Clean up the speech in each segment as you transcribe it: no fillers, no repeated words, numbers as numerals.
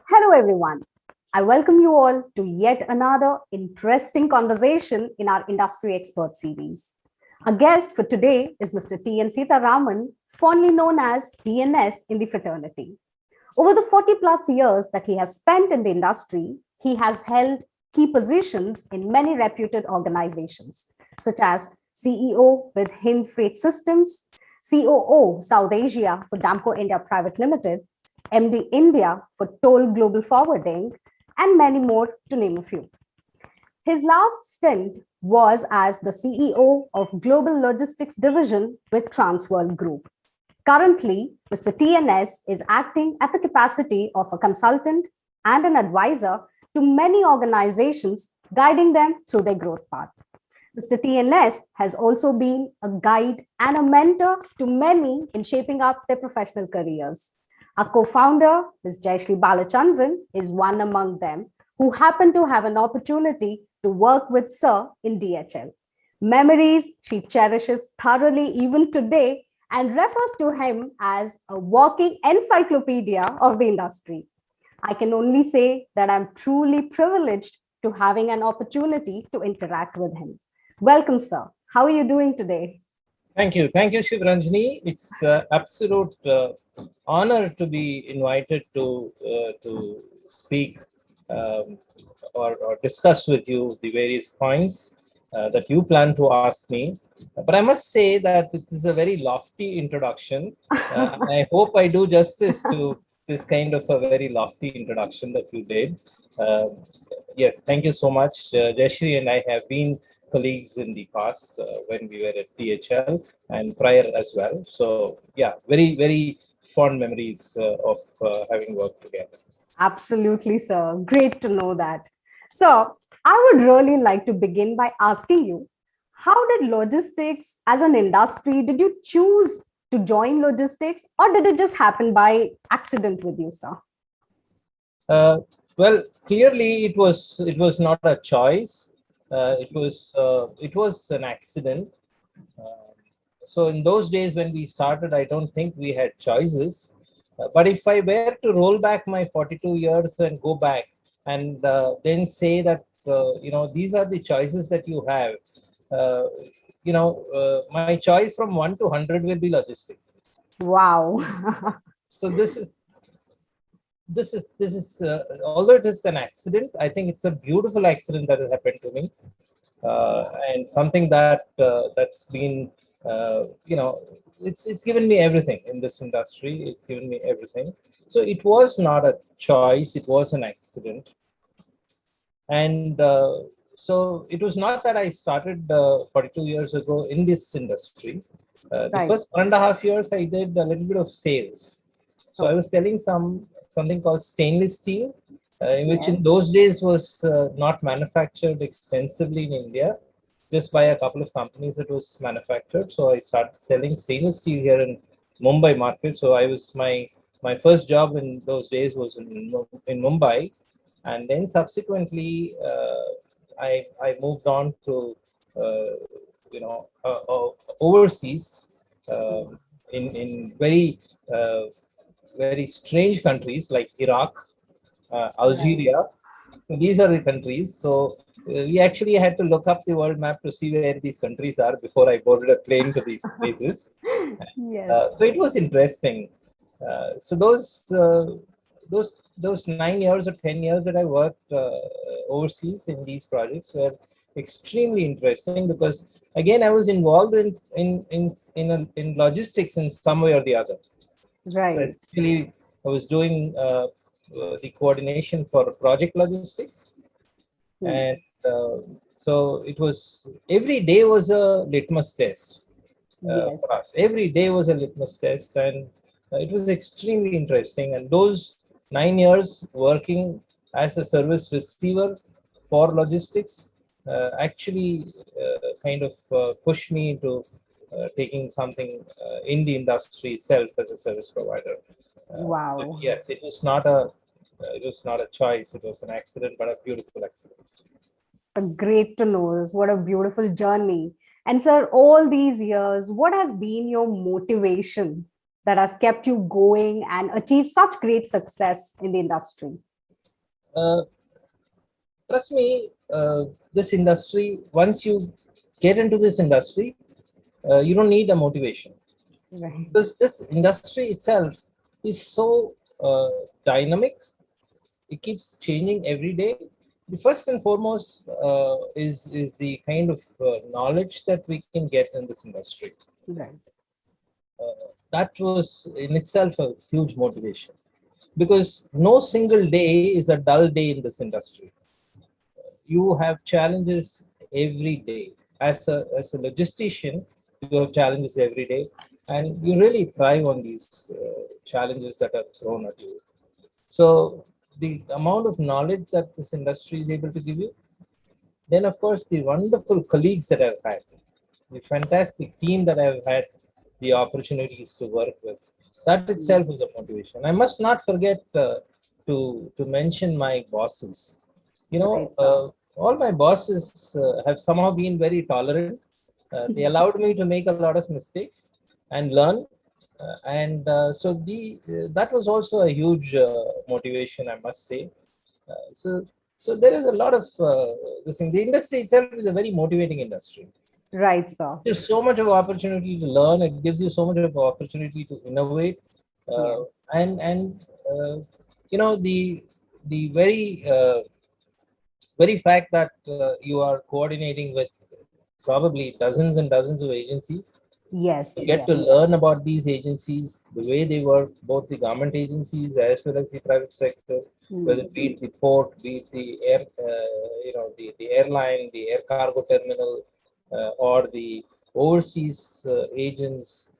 Hello, everyone. I welcome you all to yet another interesting conversation in our Industry Expert series. Our guest for today is Mr. T N Seetharaman, fondly known as TNS in the fraternity. Over the 40 plus years that he has spent in the industry, he has held key positions in many reputed organizations, such as CEO with Hind Freight Systems, COO South Asia for Damco India Private Limited, MD India for Toll Global Forwarding, and many more, to name a few. His last stint was as the CEO of Global Logistics Division with Transworld Group. Currently, Mr. TNS is acting at the capacity of a consultant and an advisor to many organizations, guiding them through their growth path. Mr. TNS has also been a guide and a mentor to many in shaping up their professional careers. Our co-founder, Ms. Jayashree Balachandran, is one among them who happened to have an opportunity to work with Sir in DHL. Memories she cherishes thoroughly even today and refers to him as a walking encyclopedia of the industry. I can only say that I'm truly privileged to having an opportunity to interact with him. Welcome, sir. How are you doing today? Thank you, Shivranjani. It's absolute honor to be invited to speak or discuss with you the various points that you plan to ask me. But I must say that this is a very lofty introduction. I hope I do justice to this kind of a very lofty introduction that you did. Yes, thank you so much. Jayashree and I have been colleagues in the past when we were at DHL and prior as well. So yeah, very, very fond memories of having worked together. Absolutely, sir. Great to know that. So I would really like to begin by asking you, how did logistics as an industry, did you choose to join logistics or did it just happen by accident with you, sir? Well, clearly it was not a choice. It was an accident. So in those days when we started, I don't think we had choices. But if I were to roll back my 42 years and go back and then say that these are the choices that you have, my choice from 1 to 100 will be logistics. Wow. So this is although it is an accident, I think it's a beautiful accident that has happened to me, and something that's been it's given me everything in this industry. It's given me everything. So it was not a choice, it was an accident. And so it was not that I started 42 years ago in this industry. The first 1.5 years I did a little bit of sales. So I was selling something called stainless steel, in which in those days was not manufactured extensively in India. Just by a couple of companies it was manufactured. So I started selling stainless steel here in Mumbai market. So I was my first job in those days was in Mumbai, and then subsequently I moved on to overseas in very strange countries like Iraq, Algeria. These are the countries. So we actually had to look up the world map to see where these countries are before I boarded a plane to these places. So it was interesting. So those 9 years or 10 years that I worked overseas in these projects were extremely interesting because again I was involved in logistics in some way or the other. Right. So actually, I was doing the coordination for project logistics, and so it was every day was a litmus test for us. Every day was a litmus test, and it was extremely interesting. And those 9 years working as a service receiver for logistics actually kind of pushed me into taking something in the industry itself as a service provider. Wow. So yes, it was not a choice. It was an accident, but a beautiful accident. So great to know. What a beautiful journey. And sir, all these years, what has been your motivation that has kept you going and achieved such great success in the industry? Uh, Trust me, this industry, once you get into this industry, you don't need a motivation, Right. because this industry itself is so dynamic. It keeps changing every day. The first and foremost is the kind of knowledge that we can get in this industry. Right. That was in itself a huge motivation, because no single day is a dull day in this industry. You have challenges every day. As a logistician, you have challenges every day, and you really thrive on these challenges that are thrown at you. So the amount of knowledge that this industry is able to give you, then of course the wonderful colleagues that I've had, the fantastic team that I've had the opportunities to work with, that itself is a motivation. I must not forget to mention my bosses. You know, Right, sir. all my bosses have somehow been very tolerant. They allowed me to make a lot of mistakes and learn. And so that was also a huge motivation, I must say. So there is a lot of this thing. The industry itself is a very motivating industry. Right, sir. There's so much of opportunity to learn. It gives you so much of opportunity to innovate, uh, Yes. and the very fact that you are coordinating with probably dozens and dozens of agencies. Yes. You get to Yes. learn about these agencies, the way they work, both the government agencies as well as the private sector, whether it be it the port, be it the air, the airline, the air cargo terminal, or the overseas agents.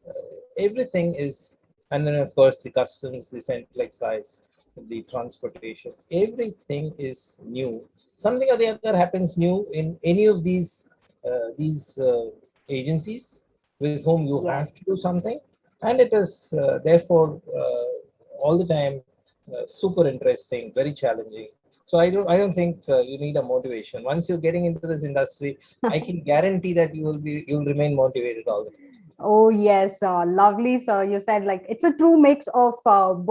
Everything is, and then of course the customs, the central excise, the transportation. Everything is new. Something or the other happens new in any of these agencies with whom you have Yes. to do something, and it is therefore all the time super interesting, very challenging. So I don't think you need a motivation. Once you're getting into this industry, I can guarantee that you'll remain motivated all the time. Oh, yes, lovely, sir. You said like it's a true mix of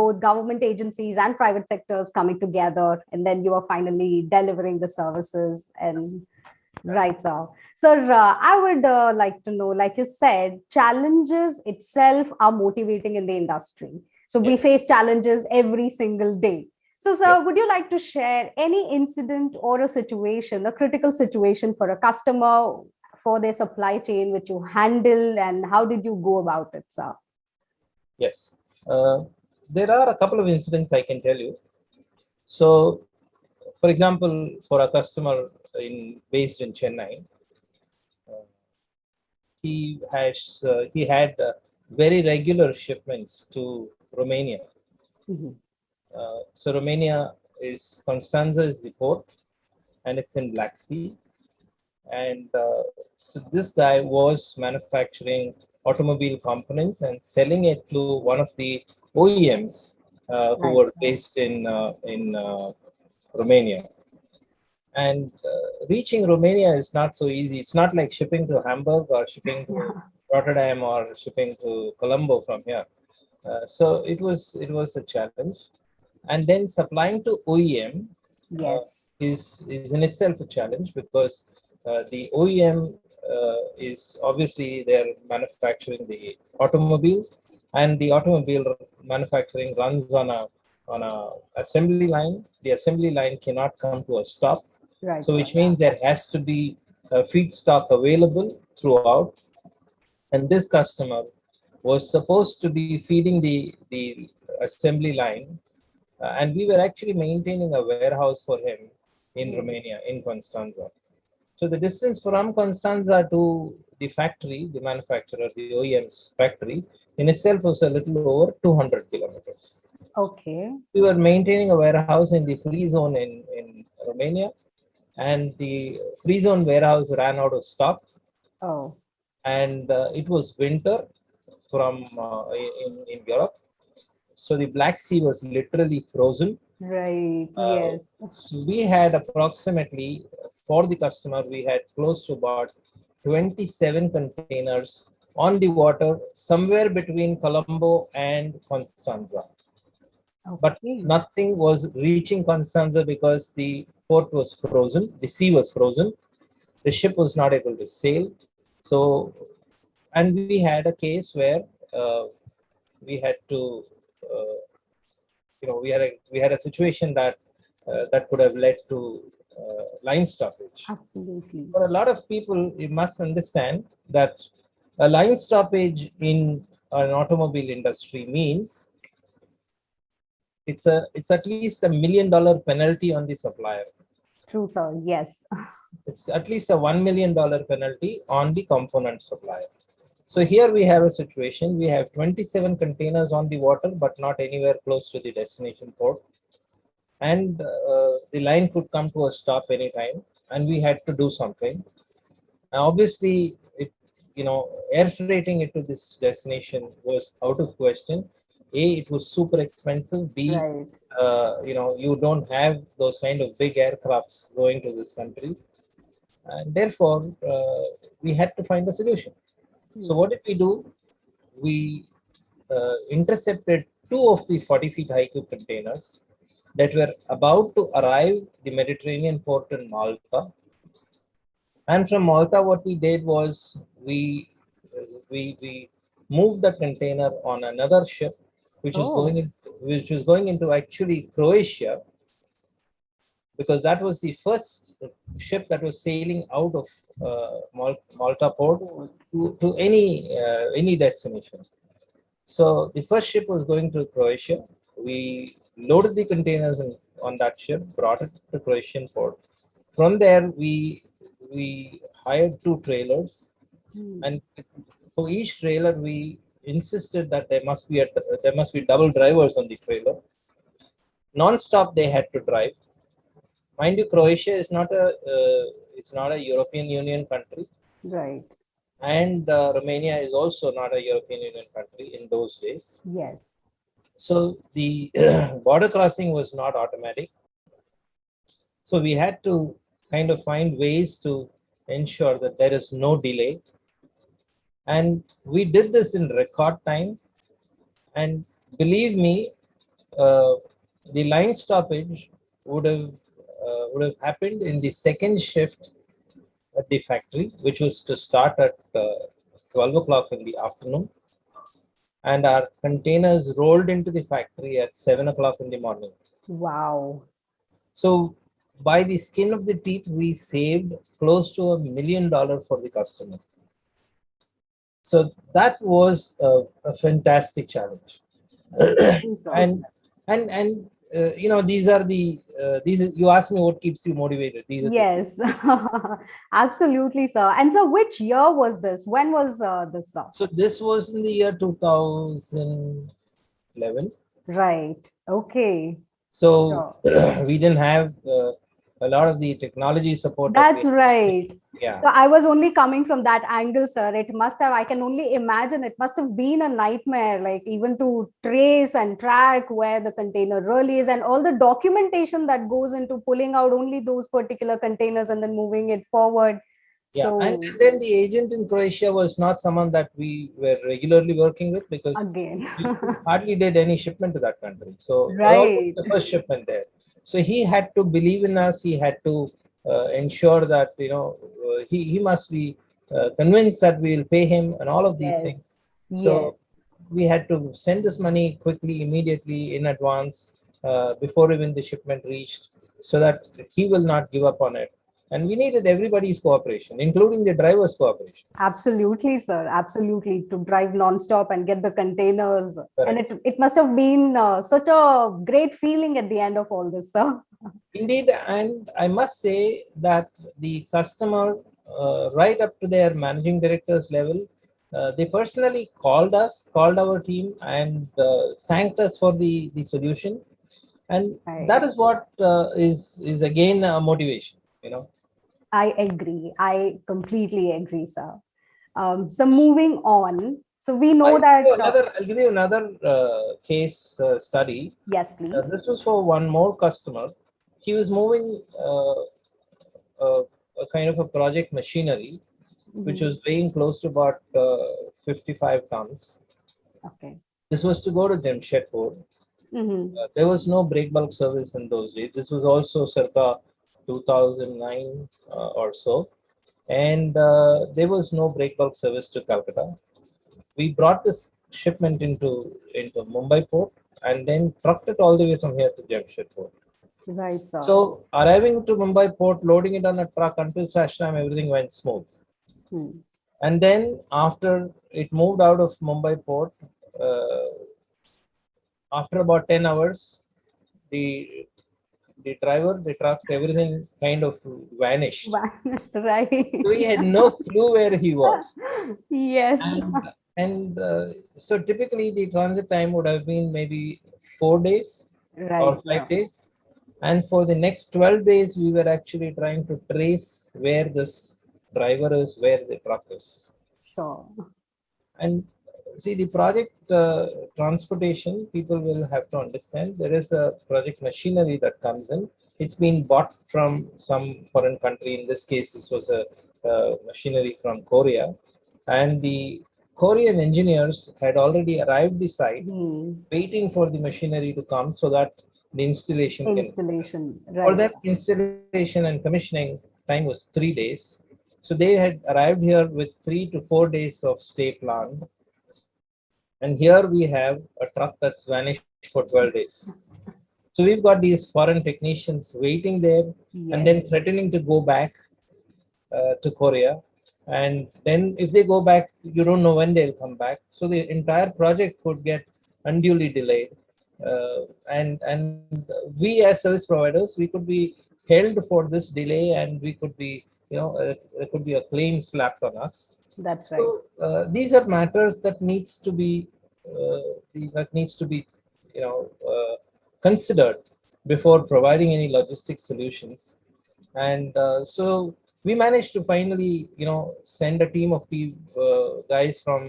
both government agencies and private sectors coming together, and then you are finally delivering the services. And right, sir. Sir, I would like to know, like you said, challenges itself are motivating in the industry. So we Yes, face challenges every single day. So, yes, sir, would you like to share any incident or a situation, a critical situation for a customer for their supply chain, which you handle, and how did you go about it, sir? yes. Uh, there are a couple of incidents I can tell you. So, for example, for a customer based in Chennai, uh, he had very regular shipments to Romania. Mhm. So Romania is Constanza is the port, and it's in Black Sea. And so this guy was manufacturing automobile components and selling it to one of the OEMs who Right, were sir. based in Romania. And reaching Romania is not so easy. It's not like shipping to Hamburg or shipping to Rotterdam or shipping to Colombo from here. So it was a challenge, and then supplying to OEM uh, Yes. is in itself a challenge, because the OEM is obviously they're manufacturing the automobile, and the automobile manufacturing runs on a assembly line. The assembly line cannot come to a stop, Right, so sir. which means there has to be feedstock available throughout. And this customer was supposed to be feeding the assembly line, and we were actually maintaining a warehouse for him in Mm. Romania, in Constanza. So the distance from Constanza to the factory, the manufacturer, the OEM's factory, in itself was a little over 200 kilometers. Okay. We were maintaining a warehouse in the free zone in Romania, and the free zone warehouse ran out of stock, Oh, and it was winter in Europe. So the Black Sea was literally frozen. right. Uh, Yes. so we had approximately, for the customer, we had close to about 27 containers on the water somewhere between Colombo and Constanza. but Okay. nothing was reaching Constanza because the port was frozen, the sea was frozen, the ship was not able to sail. So, and we had a case where uh, we had to, uh, we had a situation that that could have led to line stoppage. Absolutely. For a lot of people, you must understand that a line stoppage in an automobile industry means it's at least $1 million penalty on the supplier. True, sir. Yes. It's at least a $1 million penalty on the component supplier. So here we have a situation. We have 27 containers on the water, but not anywhere close to the destination port. And the line could come to a stop anytime, and we had to do something. Now, obviously, air freighting it to this destination was out of question. A, it was super expensive. B, Right. you don't have those kind of big aircrafts going to this country, and therefore we had to find a solution. So what did we do? We intercepted two of the 40 feet high cube containers that were about to arrive the Mediterranean port in Malta. And from Malta, what we did was we moved the container on another ship, Oh. which was going into actually Croatia, because that was the first ship that was sailing out of Malta port to any destination. So the first ship was going to Croatia. We loaded the containers on that ship, brought it to Croatian port. From there, we hired two trailers, and for each trailer, we insisted that there must be double drivers on the trailer. Non-stop, they had to drive. Mind you, Croatia is not a European Union country, Right. and Romania is also not a European Union country in those days. Yes. So the border crossing was not automatic. So we had to kind of find ways to ensure that there is no delay. And we did this in record time. And believe me, uh, the line stoppage would have happened in the second shift at the factory, which was to start at 12 o'clock in the afternoon. And our containers rolled into the factory at 7 o'clock in the morning. Wow. So, by the skin of the teeth, we saved close to $1 million for the customer. So, that was a fantastic challenge. True, sir. And these are you asked me what keeps you motivated. These are Yes. Absolutely, sir. And so which year was this? When was this, sir? So this was in the year 2011. Right. Okay. So Sure. we didn't have a lot of the technology support that That's right. yeah. So I was only coming from that angle, sir. It must have, I can only imagine, it must have been a nightmare, like even to trace and track where the container really is and all the documentation that goes into pulling out only those particular containers and then moving it forward. Yeah, So and then the agent in Croatia was not someone that we were regularly working with because again, we hardly did any shipment to that country. So almost right. the first shipment there. So he had to believe in us. He had to ensure that he must be convinced that we will pay him and all of these things. Yes. So Yes. we had to send this money quickly, immediately in advance before even the shipment reached, so that he will not give up on it. And we needed everybody's cooperation, including the driver's cooperation. Absolutely, sir. Absolutely. To drive nonstop and get the containers. And Correct. it must have been such a great feeling at the end of all this, sir. Indeed, and I must say that the customer, right up to their managing director's level, they personally called us, called our team, and thanked us for the solution. And that Right. is what is again a motivation. I agree. I completely agree, sir. So moving on. So we know that, I'll give you another case study. yes, please. This was for one more customer. He was moving a kind of a project machinery, which Mhm. was weighing close to about 55 tons. Okay. This was to go to Jamshedpur. There was no break bulk service in those days. This was also circa 2009 or so. And there was no break bulk service to Calcutta. We brought this shipment into Mumbai port and then trucked it all the way from here to Jamshedpur. Right, sir. So arriving to Mumbai port, loading it on a truck until Sashram, everything went smooth. And then after it moved out of Mumbai port, after about 10 hours, the driver, the truck, everything kind of vanished. Right. So we had no clue where he was. Yes. And so typically the transit time would have been maybe 4 days or 5 days. And for the next 12 days, we were actually trying to trace where this driver is, where the truck is. Sure. And see, the project transportation, people will have to understand there is a project machinery that comes in. It's been bought from some foreign country. In this case, this was a machinery from Korea. And the Korean engineers had already arrived the site, waiting for the machinery to come so that the installation can. Right. For that installation and commissioning time was 3 days. So they had arrived here with 3 to 4 days of stay planned. And here we have a truck that's vanished for 12 days. So we've got these foreign technicians waiting there and then threatening to go back to Korea. And then if they go back, you don't know when they'll come back. So the entire project could get unduly delayed. And we as service providers, we could be held for this delay, and we could be, there could be a claim slapped on us. That's right. So these are matters that needs to be considered before providing any logistics solutions. And so we managed to finally, send a team of guys from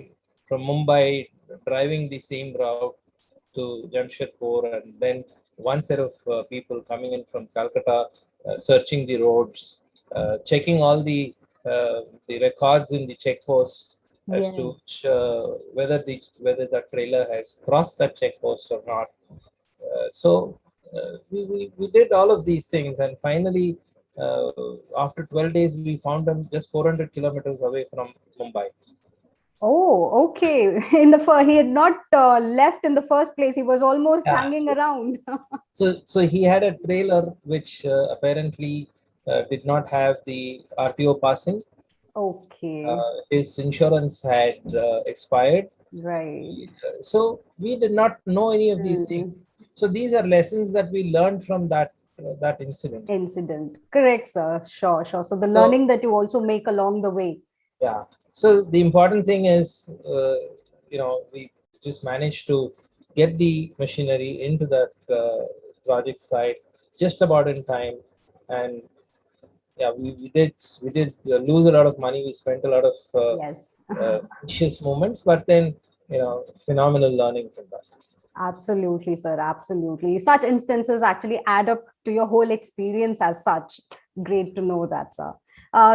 Mumbai driving the same route to Jamshedpur, and then one set of people coming in from Calcutta, searching the roads, checking all the records in the checkposts as to whether the trailer has crossed that checkpost or not. So we did all of these things, and finally, after 12 days, we found them just 400 kilometers away from Mumbai. Oh, okay. He had not left in the first place. He was almost hanging around. So he had a trailer which apparently did not have the RTO passing. Okay. His insurance had expired. Right. So we did not know any of these things. So these are lessons that we learned from that incident. Correct, sir. Sure. So the learning that you also make along the way. Yeah. So the important thing is, we just managed to get the machinery into that project site just about in time, and we did lose a lot of money. We spent a lot of precious moments, but then phenomenal learning from that. Absolutely, sir. Absolutely. Such instances actually add up to your whole experience as such. Great to know that, sir.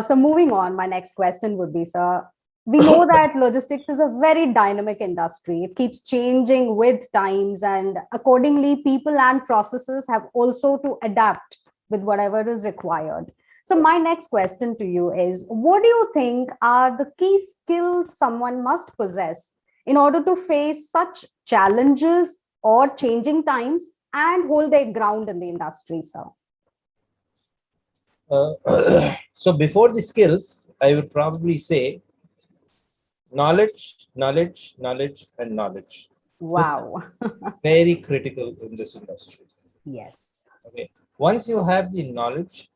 So moving on, my next question would be, sir, we know that logistics is a very dynamic industry. It keeps changing with times, and accordingly, people and processes have also to adapt with whatever is required. So my next question to you is, what do you think are the key skills someone must possess in order to face such challenges or changing times and hold their ground in the industry, sir? So before the skills, I would probably say knowledge, and knowledge. Wow. Very critical in this industry. Yes. Okay. Once you have the knowledge,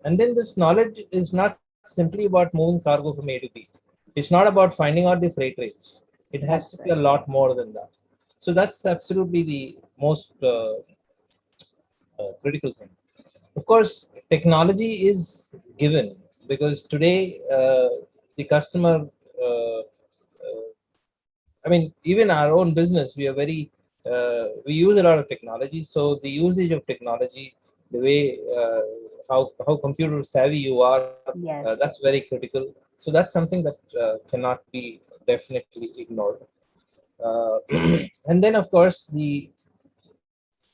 and then this knowledge is not simply about moving cargo from A to B. It's not about finding out the freight rates. It has to be a lot more than that. So that's absolutely the most critical thing. Of course, technology is given, because today the customer, even our own business, we use a lot of technology. So the usage of technology, the way how computer savvy you are, that's very critical. So that's something that cannot be definitely ignored. And then, of course, the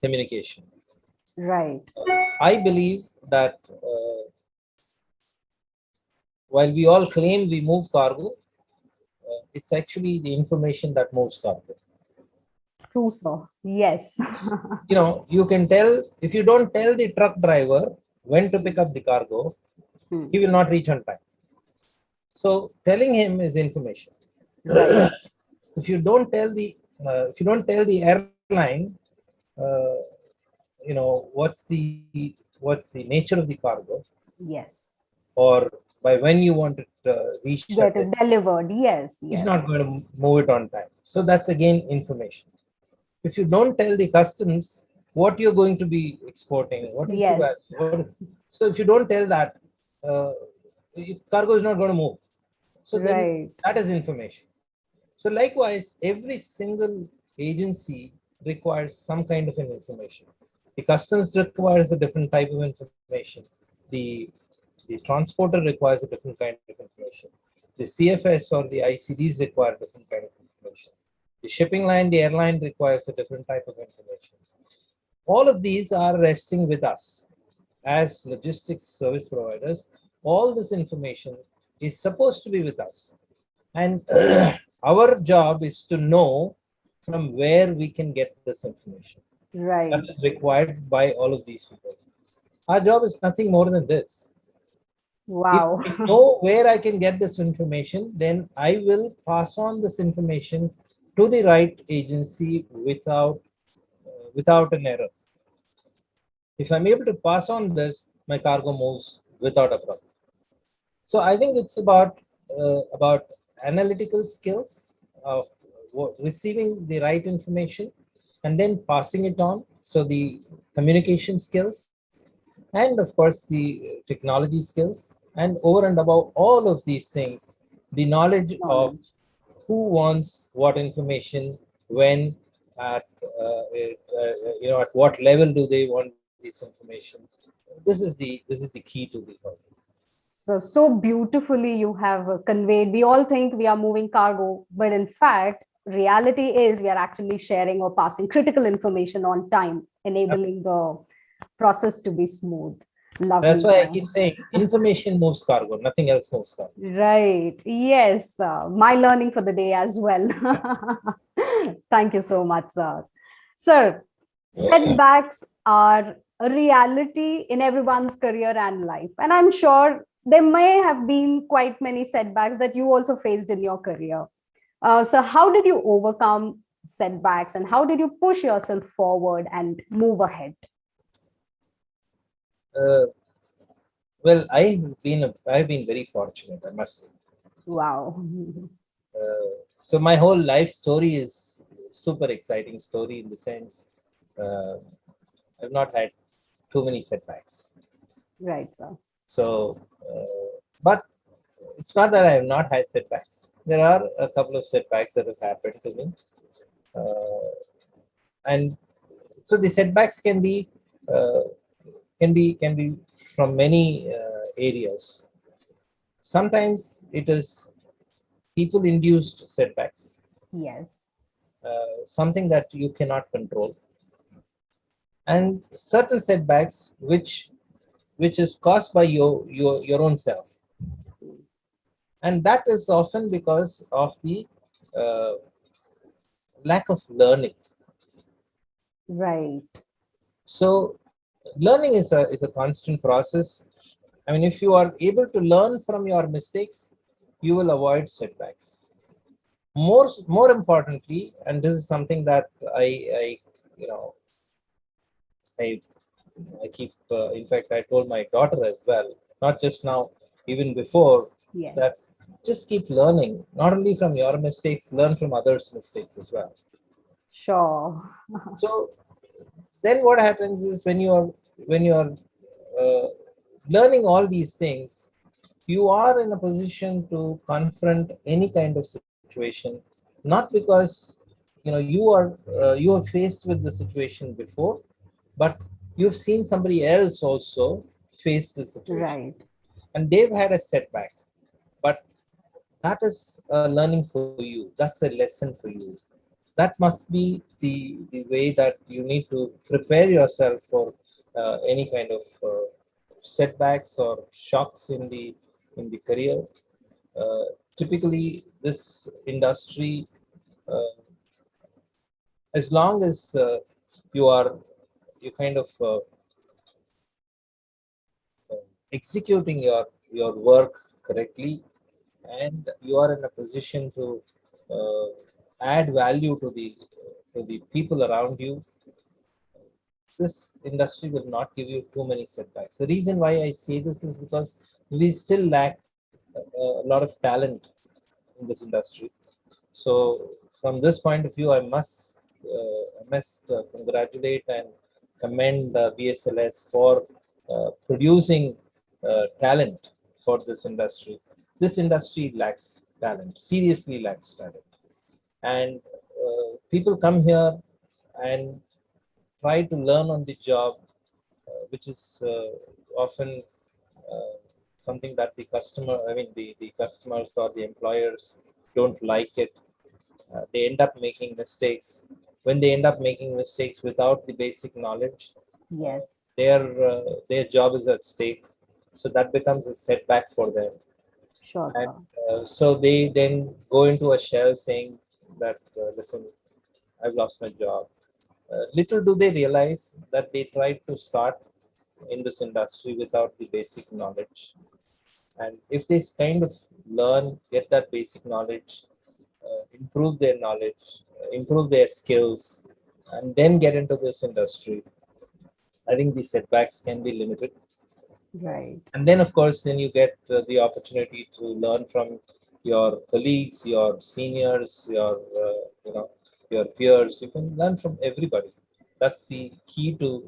communication. Right. I believe that while we all claim we move cargo, it's actually the information that moves cargo. True, sir. Yes. You can tell, if you don't tell the truck driver when to pick up the cargo, he will not reach on time. So telling him is information. Right. If you don't tell the airline, uh, what's the nature of the cargo, Yes. or by when you want it reached at Get it this, delivered. Yes. he's Yes. not going to move it on time. So that's again information. If you don't tell the customs what you're going to be exporting, what is the Yes. value, so if you don't tell that, uh, cargo is not going to move. So then Right. that is information. So likewise, every single agency requires some kind of an information. The customs requires a different type of information. The, the transporter requires a different kind of information. The CFS or the ICDs require a different kind of information. The shipping line, the airline requires a different type of information. All of these are resting with us as logistics service providers. All this information is supposed to be with us. And our job is to know from where we can get this information. Right. That is required by all of these people. Our job is nothing more than this. Wow. If I know where I can get this information, then I will pass on this information to the right agency without an error. If I'm able to pass on this, my cargo moves without a problem. So I think it's about analytical skills of receiving the right information and then passing it on. So the communication skills, and of course the technology skills, and over and above all of these things, the knowledge of Knowledge. who wants what information, when, at at what level do they want this information. This is the key to the whole. So beautifully you have conveyed. We all think we are moving cargo, but in fact, reality is we are actually sharing or passing critical information on time, enabling the process to be smooth. That's Lovely, why I sir. keep saying information moves cargo, nothing else moves cargo. Right. Yes. My learning for the day as well. Thank you so much, sir. Sir, setbacks are a reality in everyone's career and life. And I'm sure there may have been quite many setbacks that you also faced in your career. So, how did you overcome setbacks and how did you push yourself forward and move ahead? Uh, well, I've been very fortunate, I must say. Wow. So my whole life story is super exciting story in the sense uh, I've not had too many setbacks. Right, sir. So, but it's not that I have not had setbacks. There are a couple of setbacks that have happened to me, and so the setbacks uh, can be from many areas. Sometimes it is people-induced setbacks, Yes. something that you cannot control, and certain setbacks which is caused by your own self, and that is often because of the uh, lack of learning. Right. So learning is a constant process. I mean, if you are able to learn from your mistakes, you will avoid setbacks. More importantly, and this is something that I you know I I keep. In fact, I told my daughter as well, not just now, even before, Yes. that just keep learning. Not only from your mistakes, learn from others' mistakes as well. Sure. So then, what happens is when you are uh, learning all these things, you are in a position to confront any kind of situation, not because you are faced with the situation before, but you've seen somebody else also face the situation Right. and they've had a setback, but that is a learning for you, that's a lesson for you. that must be the way that you need to prepare yourself for any kind of setbacks or shocks in the career. Uh, Typically, this industry, uh, as long as you kind of executing your work correctly, and you are in a position to uh, add value to the people around you, this industry will not give you too many setbacks. The reason why I say this is because we still lack a lot of talent in this industry. So from this point of view, I must congratulate and commend BSLS for producing talent for this industry. This industry lacks talent, seriously lacks talent, and people come here and try to learn on the job, which is often uh, something that the customers or the employers don't like it. They end up making mistakes. When they end up making mistakes without the basic knowledge, Yes, their job is at stake. So that becomes a setback for them. sure, And sir. so they then go into a shell saying that, listen, I've lost my job. Little do they realize that they tried to start in this industry without the basic knowledge. And if they kind of learn, get that basic knowledge, improve their knowledge, improve their skills, and then get into this industry, I think the setbacks can be limited. Right. And then, of course, then you get the opportunity to learn from your colleagues, your seniors, your peers. You can learn from everybody. That's the key to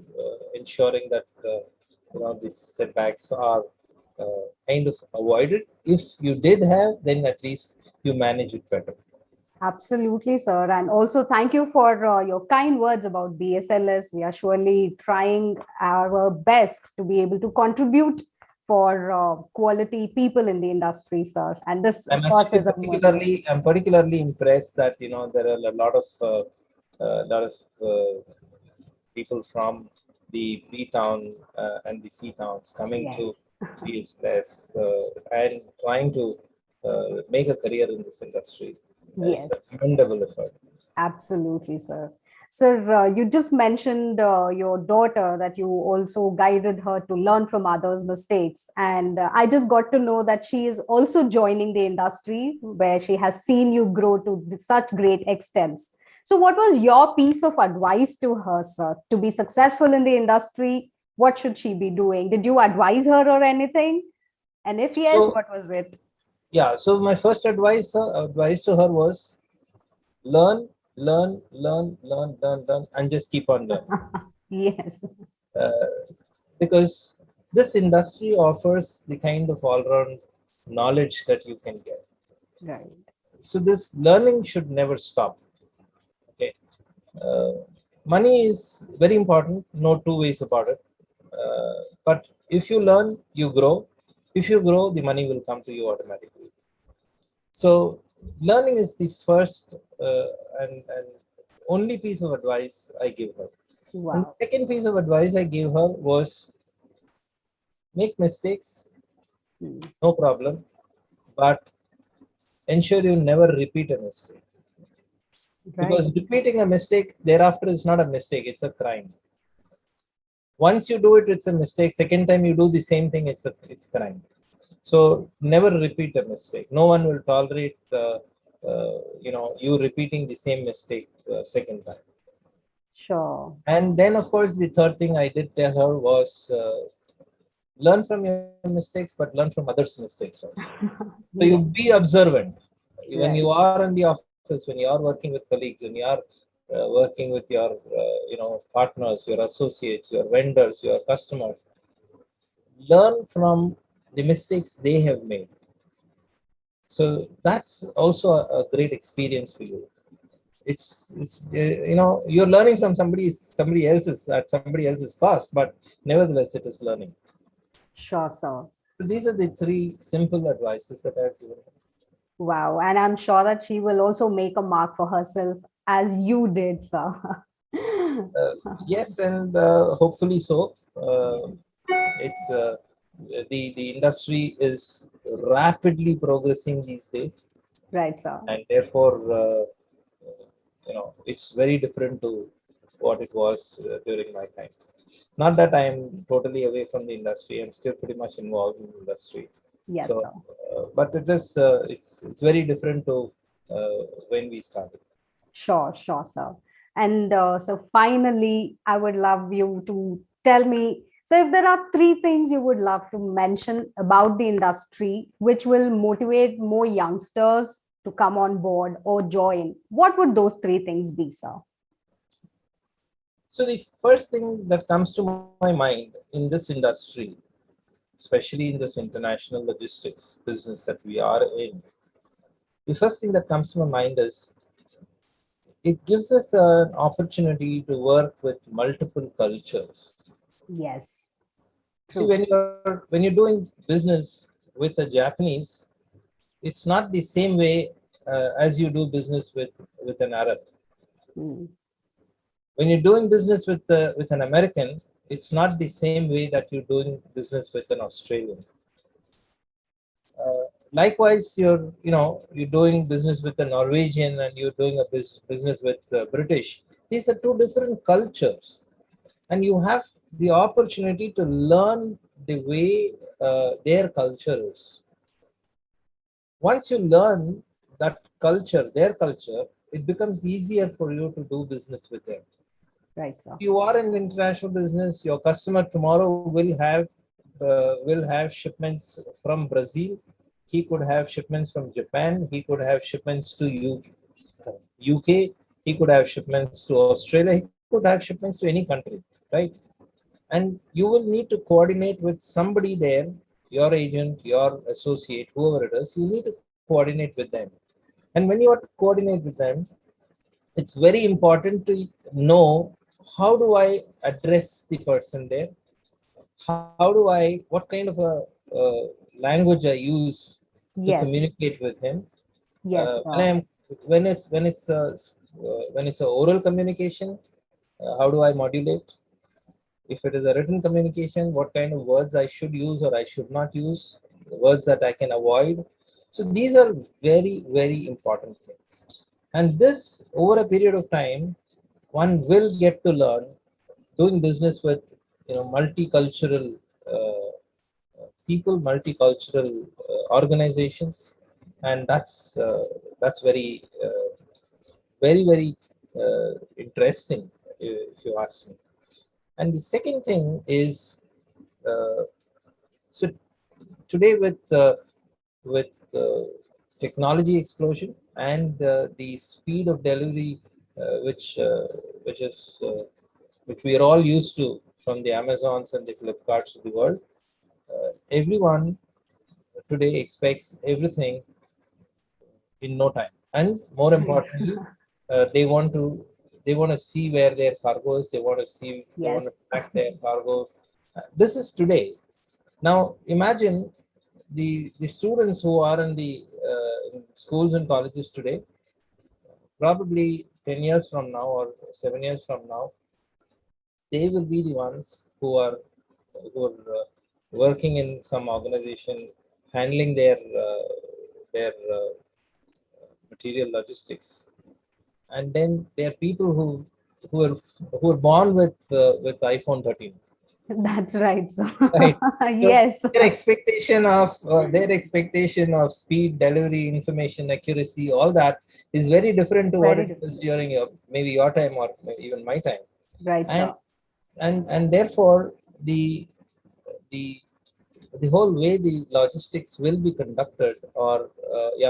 ensuring that these setbacks are kind of avoided. If you did have, then at least you manage it better. Absolutely, sir. And also, thank you for your kind words about BSLS. We are surely trying our best to be able to contribute for quality people in the industry, sir. And this, of course, is a I'm particularly impressed that there are a lot of people from the B town and the C towns coming to yes. BSLS and trying to make a career in this industry. It's Yes. a commendable effort. Absolutely, sir. Sir, you just mentioned your daughter that you also guided her to learn from others' mistakes. And I just got to know that she is also joining the industry where she has seen you grow to such great extents. So, what was your piece of advice to her, sir, to be successful in the industry? What should she be doing? Did you advise her or anything? And if yes, So what was it? yeah, so my first advice to her was learn, learn, and just keep on learning. Yes, Uh, because this industry offers the kind of all-round knowledge that you can get. right. So this learning should never stop. Okay, uh, money is very important, no two ways about it. But if you learn, you grow. If you grow, the money will come to you automatically. So learning is the first and only piece of advice I give her. And the Wow. second piece of advice I gave her was make mistakes, Hmm. no problem, but ensure you never repeat a mistake. Right. Because repeating a mistake thereafter is not a mistake, it's a crime. Once you do it, it's a mistake. Second time you do the same thing, it's crime. So never repeat a mistake. No one will tolerate you repeating the same mistake second time. Sure. And then, of course, the third thing I did tell her was learn from your mistakes, but learn from others' mistakes also. So you Yeah. be observant. When Right. you are in the office, when you are working with colleagues, when you are working with your partners, your associates, your vendors, your customers, learn from the mistakes they have made. So that's also a great experience for you. It's you're learning from somebody else's cost, but nevertheless it is learning. Sure, sir. So these are the three simple advices that I've given. Wow. And I'm sure that she will also make a mark for herself as you did, sir. Yes, and hopefully so. It's the industry is rapidly progressing these days, Right, sir. and therefore, it's very different to what it was during my time. Not that I'm totally away from the industry; I'm still pretty much involved in the industry. Yes, So, sir. but it's very different to when we started. Sure, sure, sir. And so finally, I would love you to tell me. So, if there are three things you would love to mention about the industry which will motivate more youngsters to come on board or join, what would those three things be, sir? So the first thing that comes to my mind in this industry, especially in this international logistics business that we are in, the first thing that comes to my mind is it gives us an opportunity to work with multiple cultures. Yes, See, true. when you're doing business with a Japanese, it's not the same way as you do business with an Arab. Mm. When you're doing business with an American, it's not the same way that you're doing business with an Australian. Likewise, you're doing business with a Norwegian and you're doing a business with British. These are two different cultures, and you have the opportunity to learn the way their culture is. Once you learn that culture, their culture, it becomes easier for you to do business with them. Right, sir. You are in international business, your customer tomorrow will have shipments from Brazil. He could have shipments from Japan. He could have shipments to UK. He could have shipments to Australia. He could have shipments to any country, right? And you will need to coordinate with somebody there, your agent, your associate, whoever it is. You need to coordinate with them. And when you are to coordinate with them, it's very important to know how do I address the person there? What kind of a language I use to Yes, communicate with him? yes, When I sir. am when it's a oral communication, how do I modulate? If it is a written communication, what kind of words I should use or I should not use, the words that I can avoid. So these are very, very important things. And this, over a period of time, one will get to learn doing business with multicultural people, multicultural organizations, and that's very, very interesting, if you ask me. And the second thing is, uh, so today with technology explosion and the speed of delivery, which is which we are all used to from the Amazons and the Flipkarts of the world, everyone today expects everything in no time, and more importantly, they want to see where their cargo is. They want to Yes, track their cargo. This is today. Now imagine the students who are in schools and colleges today, probably 10 years from now or 7 years from now, they will be the ones who are working in some organization, handling their material logistics. And then there are people who are born with iPhone 13. that's right, sir. Right. So Yes, their expectation of speed, delivery, information, accuracy, all that is very different to what very it was different. during maybe your time or maybe even my time. Right, And sir. and therefore the the whole way the logistics will be conducted, or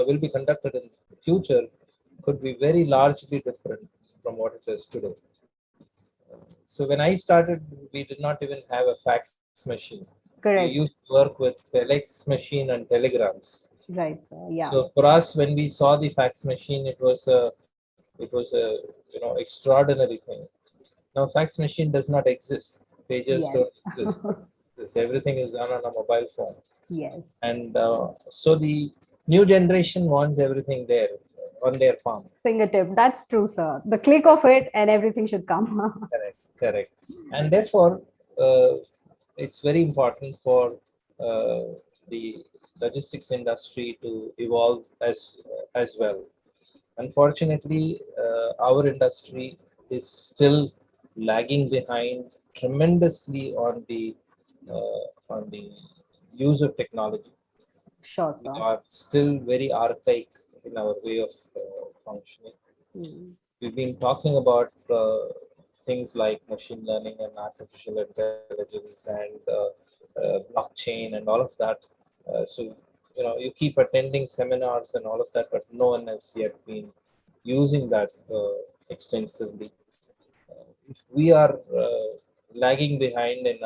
will be conducted in the future, could be very largely different from what it is today. So when I started, we did not even have a fax machine. We used Correct. to work with telex machine and telegrams. Right, sir. Yeah. So for us, when we saw the fax machine, it was a extraordinary thing. Now fax machine does not exist. Pages don't Yes. exist. Everything is done on a mobile phone, Yes. and so the new generation wants everything there. on their palm. Fingertip. That's true, sir. The click of it and everything should come. Correct. And therefore, it's very important for the logistics industry to evolve as well. Unfortunately, our industry is still lagging behind tremendously on the use of technology. Sure, We sir. are still very archaic in our way of functioning. Mm. We've been talking about things like machine learning and artificial intelligence and blockchain and all of that. So, you keep attending seminars and all of that, but no one has yet been using that extensively. If we are lagging behind in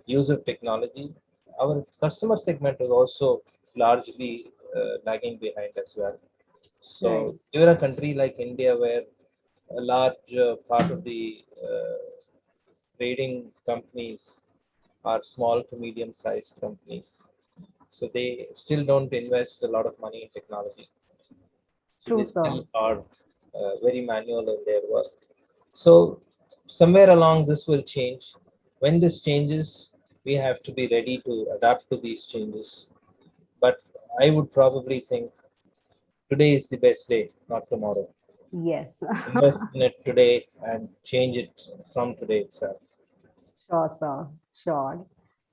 use of technology, our customer segment is also largely lagging behind as well. Right. So even a country like India, where a large part of the trading companies are small to medium-sized companies, so they still don't invest a lot of money in technology. So True, they sir. still are very manual in their work. So somewhere along this will change. When this changes, we have to be ready to adapt to these changes. But I would probably think today is the best day, not tomorrow. Yes. Invest in it today and change it from today itself. Sure, sir. Sure.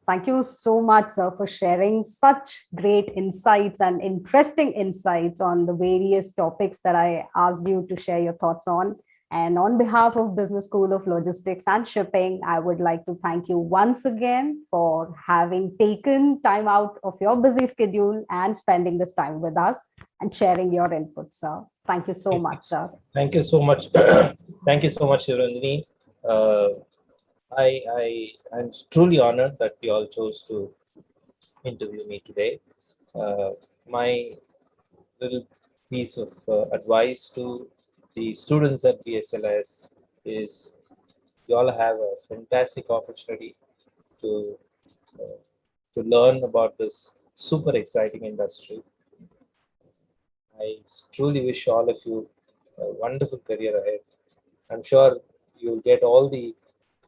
Thank you so much, sir, for sharing such great insights and interesting insights on the various topics that I asked you to share your thoughts on. And on behalf of Business School of Logistics and Shipping, I would like to thank you once again for having taken time out of your busy schedule and spending this time with us and sharing your input, sir. Thank you so much, sir. Thank you so much. Thank you so much, Shivandini. I'm truly honored that you all chose to interview me today. My little piece of advice to the students at BSLS is you all have a fantastic opportunity to uh, to learn about this super exciting industry. I truly wish all of you a wonderful career ahead. I'm sure you'll get all the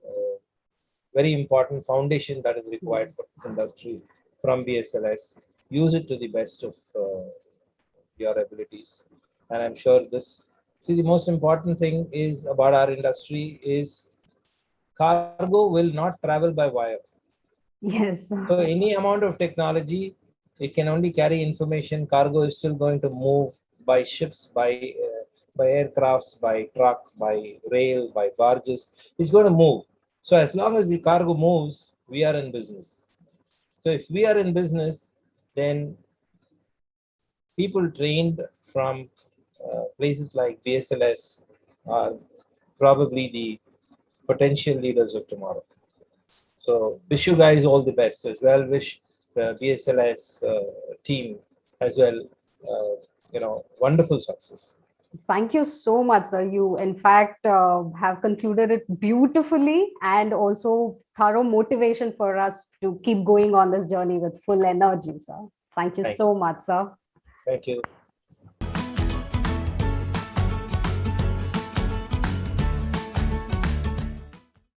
uh, very important foundation that is required for this industry from BSLS. Use it to the best of your abilities. And I'm sure see, the most important thing is about our industry is cargo will not travel by wire. Yes. So any amount of technology, it can only carry information. Cargo is still going to move by ships, by aircrafts, by truck, by rail, by barges. It's going to move. So as long as the cargo moves, we are in business. So if we are in business, then people trained from places like BSLS are probably the potential leaders of tomorrow. So wish you guys all the best as well. Wish the BSLS team as well, wonderful success. Thank you so much, sir. You, in fact, have concluded it beautifully and also thorough motivation for us to keep going on this journey with full energy, sir. Thank you Thank you. so much, sir. Thank you.